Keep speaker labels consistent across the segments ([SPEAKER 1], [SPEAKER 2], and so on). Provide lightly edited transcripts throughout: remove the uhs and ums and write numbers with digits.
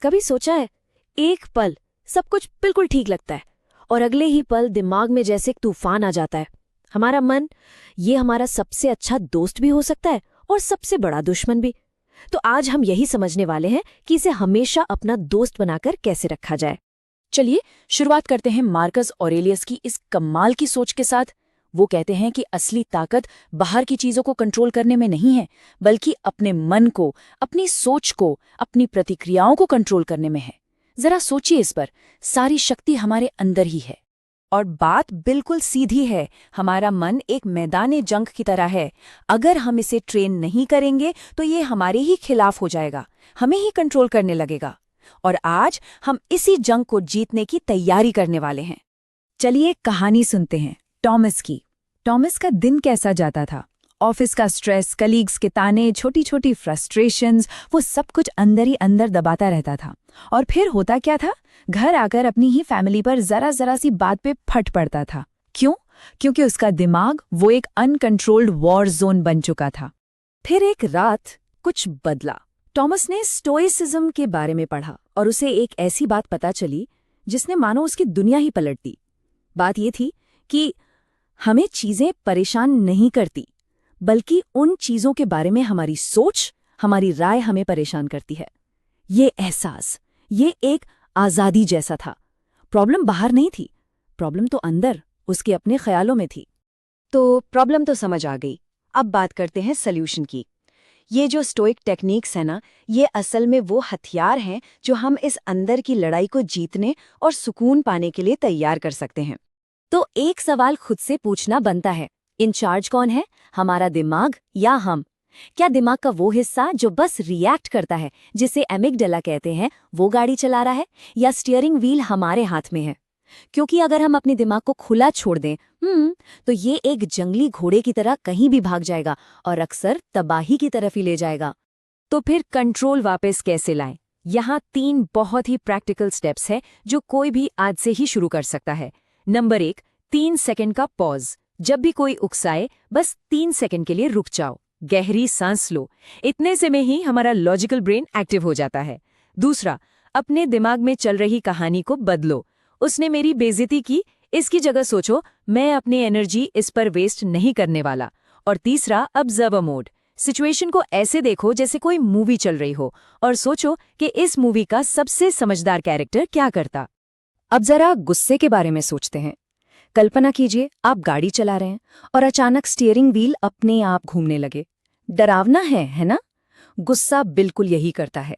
[SPEAKER 1] कभी सोचा है, एक पल सब कुछ बिल्कुल ठीक लगता है और अगले ही पल दिमाग में जैसे एक तूफान आ जाता है। हमारा मन, ये हमारा सबसे अच्छा दोस्त भी हो सकता है और सबसे बड़ा दुश्मन भी। तो आज हम यही समझने वाले हैं कि इसे हमेशा अपना दोस्त बनाकर कैसे रखा जाए।
[SPEAKER 2] चलिए शुरुआत करते हैं मार्कस ऑरेलियस की इस कमाल की सोच के साथ। वो कहते हैं कि असली ताकत बाहर की चीजों को कंट्रोल करने में नहीं है, बल्कि अपने मन को, अपनी सोच को, अपनी प्रतिक्रियाओं को कंट्रोल करने में है। जरा सोचिए इस पर, सारी शक्ति हमारे अंदर ही है। और बात बिल्कुल सीधी है, हमारा मन एक मैदान जंग की तरह है। अगर हम इसे ट्रेन नहीं करेंगे तो ये हमारे ही खिलाफ हो जाएगा, हमें ही कंट्रोल करने लगेगा। और आज हम इसी जंग को जीतने की तैयारी करने वाले हैं। चलिए एक कहानी सुनते हैं टॉमस की। टॉमस का दिन कैसा जाता था? ऑफिस का स्ट्रेस, कलीग्स के ताने, छोटी छोटी फ्रस्ट्रेशंस, वो सब कुछ अंदर ही अंदर दबाता रहता था। और फिर होता क्या था, घर आकर अपनी ही फैमिली पर जरा जरा सी बात पे फट पड़ता था। क्यों? क्योंकि उसका दिमाग वो एक अनकंट्रोल्ड वॉर जोन बन चुका था। फिर एक रात कुछ बदला। टॉमस ने स्टोइसिज्म के बारे में पढ़ा और उसे एक ऐसी बात पता चली जिसने मानो उसकी दुनिया ही पलट दी। बात ये थी कि हमें चीजें परेशान नहीं करती, बल्कि उन चीजों के बारे में हमारी सोच, हमारी राय हमें परेशान करती है। ये एहसास, ये एक आजादी जैसा था। प्रॉब्लम बाहर नहीं थी, प्रॉब्लम तो अंदर, उसके अपने ख्यालों में थी। तो प्रॉब्लम तो समझ आ गई, अब बात करते हैं सल्यूशन की। ये जो स्टोइक टेक्निक्स है ना, ये असल में वो हथियार हैं जो हम इस अंदर की लड़ाई को जीतने और सुकून पाने के लिए तैयार कर सकते हैं।
[SPEAKER 1] तो एक सवाल खुद से पूछना बनता है, इंचार्ज कौन है, हमारा दिमाग या हम? क्या दिमाग का वो हिस्सा जो बस रिएक्ट करता है, जिसे एमिगडाला कहते हैं, वो गाड़ी चला रहा है, या स्टीयरिंग व्हील हमारे हाथ में है? क्योंकि अगर हम अपने दिमाग को खुला छोड़ दें तो ये एक जंगली घोड़े की तरह कहीं भी भाग जाएगा और अक्सर तबाही की तरफ ही ले जाएगा। तो फिर कंट्रोल वापस कैसे लाएं? यहाँ 3 बहुत ही प्रैक्टिकल स्टेप्स हैं जो कोई भी आज से ही शुरू कर सकता है। नंबर 1, 3 सेकंड का पॉज। जब भी कोई उकसाए, बस 3 सेकंड के लिए रुक जाओ, गहरी सांस लो। इतने से में ही हमारा लॉजिकल ब्रेन एक्टिव हो जाता है। दूसरा, अपने दिमाग में चल रही कहानी को बदलो। उसने मेरी बेइज्जती की, इसकी जगह सोचो, मैं अपनी एनर्जी इस पर वेस्ट नहीं करने वाला। और तीसरा, ऑब्जर्वर मोड। सिचुएशन को ऐसे देखो जैसे कोई मूवी चल रही हो और सोचो कि इस मूवी का सबसे समझदार कैरेक्टर क्या करता। अब जरा गुस्से के बारे में सोचते हैं। कल्पना कीजिए, आप गाड़ी चला रहे हैं और अचानक स्टीयरिंग व्हील अपने आप घूमने लगे। डरावना है ना? गुस्सा बिल्कुल यही करता है,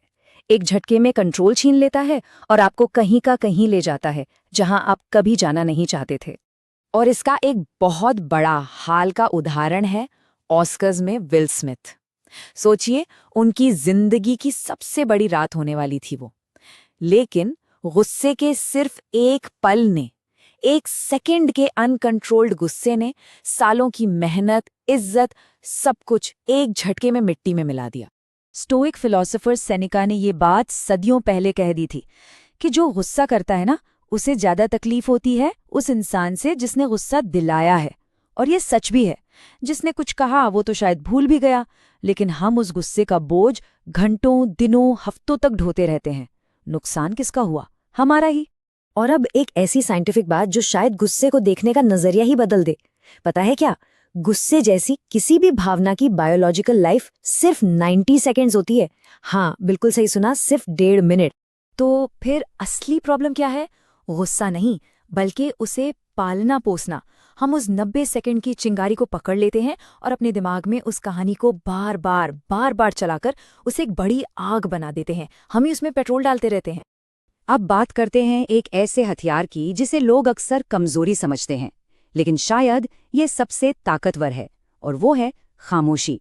[SPEAKER 1] एक झटके में कंट्रोल छीन लेता है और आपको कहीं का कहीं ले जाता है जहां आप कभी जाना नहीं चाहते थे। और इसका एक बहुत बड़ा हाल का उदाहरण है ऑस्कर्स में विल स्मिथ। सोचिए, उनकी जिंदगी की सबसे बड़ी रात होने वाली थी वो, लेकिन गुस्से के सिर्फ एक पल ने, एक सेकंड के अनकंट्रोल्ड गुस्से ने सालों की मेहनत, इज्जत, सब कुछ एक झटके में मिट्टी में मिला दिया। स्टोइक फिलोसोफर सेनेका ने ये बात सदियों पहले कह दी थी कि जो गुस्सा करता है ना, उसे ज्यादा तकलीफ होती है उस इंसान से जिसने गुस्सा दिलाया है। और ये सच भी है, जिसने कुछ कहा वो तो शायद भूल भी गया, लेकिन हम उस गुस्से का बोझ घंटों, दिनों, हफ्तों तक ढोते रहते हैं। नुकसान किसका हुआ? हमारा ही। और अब एक ऐसी साइंटिफिक बात जो शायद गुस्से को देखने का नजरिया ही बदल दे। पता है क्या? गुस्से जैसी किसी भी भावना की बायोलॉजिकल लाइफ सिर्फ 90 सेकेंड्स होती है। हाँ, बिल्कुल सही सुना, सिर्फ 1.5 मिनट। तो फिर असली प्रॉब्लम क्या है? गुस्सा नहीं, बल्कि उसे पालना पोसना। हम उस 90 सेकंड की चिंगारी को पकड़ लेते हैं और अपने दिमाग में उस कहानी को बार बार चलाकर उसे एक बड़ी आग बना देते हैं। हम ही उसमें पेट्रोल डालते रहते हैं। अब बात करते हैं एक ऐसे हथियार की जिसे लोग अक्सर कमजोरी समझते हैं, लेकिन शायद ये सबसे ताकतवर है, और वो है खामोशी।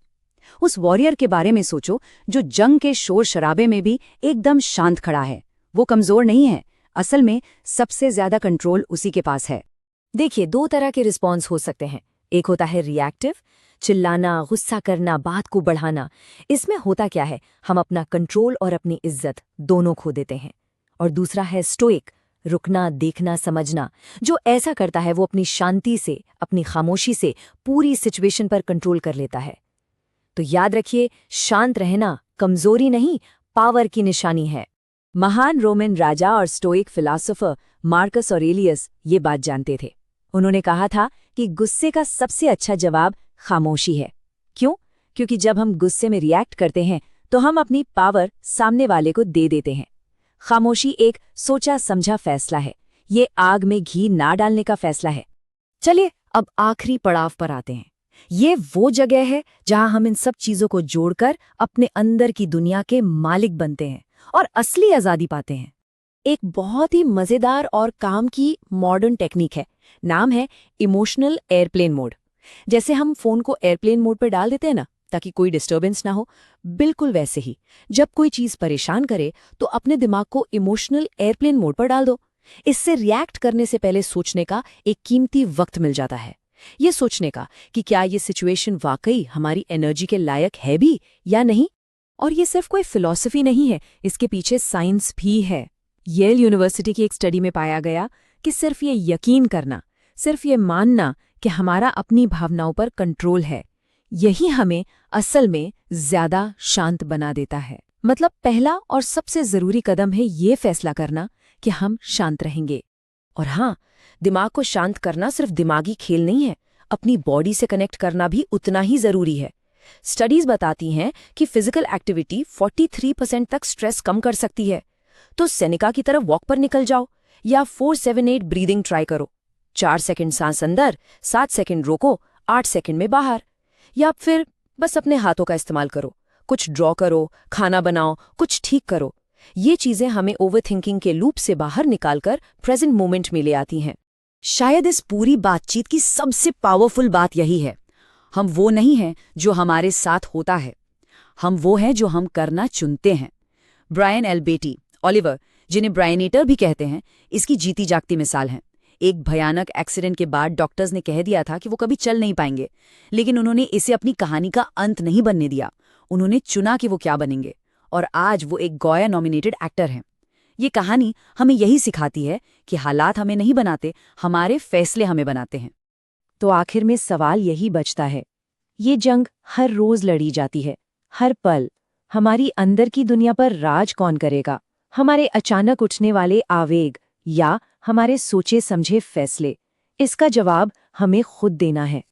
[SPEAKER 1] उस वॉरियर के बारे में सोचो जो जंग के शोर शराबे में भी एकदम शांत खड़ा है। वो कमजोर नहीं है, असल में सबसे ज्यादा कंट्रोल उसी के पास है। देखिए, 2 तरह के रिस्पॉन्स हो सकते हैं। एक होता है रिएक्टिव, चिल्लाना, गुस्सा करना, बात को बढ़ाना। इसमें होता क्या है, हम अपना कंट्रोल और अपनी इज्जत दोनों खो देते हैं। और दूसरा है स्टोइक, रुकना, देखना, समझना। जो ऐसा करता है वो अपनी शांति से, अपनी खामोशी से पूरी सिचुएशन पर कंट्रोल कर लेता है। तो याद रखिए, शांत रहना कमजोरी नहीं, पावर की निशानी है। महान रोमन राजा और स्टोइक फिलॉसफर मार्कस ऑरेलियस ये बात जानते थे। उन्होंने कहा था कि गुस्से का सबसे अच्छा जवाब खामोशी है। क्यों? क्योंकि जब हम गुस्से में रिएक्ट करते हैं तो हम अपनी पावर सामने वाले को दे देते हैं। खामोशी एक सोचा समझा फैसला है। ये आग में घी ना डालने का फैसला है। चलिए अब आखिरी पड़ाव पर आते हैं। ये वो जगह है जहां हम इन सब चीजों को जोड़कर अपने अंदर की दुनिया के मालिक बनते हैं और असली आजादी पाते हैं। एक बहुत ही मजेदार और काम की मॉडर्न टेक्निक है। नाम है इमोशनल एयरप्लेन मोड। जैसे हम फोन को एयरप्लेन मोड पर डाल देते हैं ना, ताकि कोई डिस्टर्बेंस ना हो, बिल्कुल वैसे ही जब कोई चीज परेशान करे तो अपने दिमाग को इमोशनल एयरप्लेन मोड पर डाल दो। इससे रिएक्ट करने से पहले सोचने का एक कीमती वक्त मिल जाता है। ये सोचने का कि क्या ये सिचुएशन वाकई हमारी एनर्जी के लायक है भी या नहीं। और ये सिर्फ कोई फिलॉसफी नहीं है, इसके पीछे साइंस भी है। येल यूनिवर्सिटी की एक स्टडी में पाया गया कि सिर्फ ये यकीन करना, सिर्फ ये मानना कि हमारा अपनी भावनाओं पर कंट्रोल है, यही हमें असल में ज्यादा शांत बना देता है। मतलब पहला और सबसे जरूरी कदम है ये फैसला करना कि हम शांत रहेंगे। और हाँ, दिमाग को शांत करना सिर्फ दिमागी खेल नहीं है, अपनी बॉडी से कनेक्ट करना भी उतना ही जरूरी है। स्टडीज बताती हैं कि फिजिकल एक्टिविटी 43% तक स्ट्रेस कम कर सकती है। तो सेनेका की तरफ वॉक पर निकल जाओ या 4-7-8 ब्रीदिंग ट्राई करो। 4 सेकंड सांस अंदर, 7 सेकंड रोको, 8 सेकंड में बाहर। या फिर बस अपने हाथों का इस्तेमाल करो, कुछ ड्रॉ करो, खाना बनाओ, कुछ ठीक करो। ये चीजें हमें ओवरथिंकिंग के लूप से बाहर निकालकर प्रेजेंट मोमेंट में ले आती हैं। शायद इस पूरी बातचीत की सबसे पावरफुल बात यही है, हम वो नहीं हैं जो हमारे साथ होता है, हम वो हैं जो हम करना चुनते हैं। ब्रायन एल बेटी, ओलिवर, जिन्हें ब्रायनेटर भी कहते हैं, इसकी जीती जागती मिसाल हैं। एक भयानक एक्सीडेंट के बाद डॉक्टर्स ने कह दिया था कि वो कभी चल नहीं पाएंगे, लेकिन उन्होंने इसे अपनी कहानी का अंत नहीं बनने दिया। उन्होंने चुना कि वो क्या बनेंगे, और आज वो एक गोया नॉमिनेटेड एक्टर हैं। ये कहानी हमें यही सिखाती है कि हालात हमें नहीं बनाते, हमारे फैसले हमें बनाते हैं। तो आखिर में सवाल यही बचता है, ये जंग हर रोज लड़ी जाती है, हर पल। हमारी अंदर की दुनिया पर राज कौन करेगा? हमारे अचानक उठने वाले आवेग या हमारे सोचे समझे फैसले? इसका जवाब हमें खुद देना है।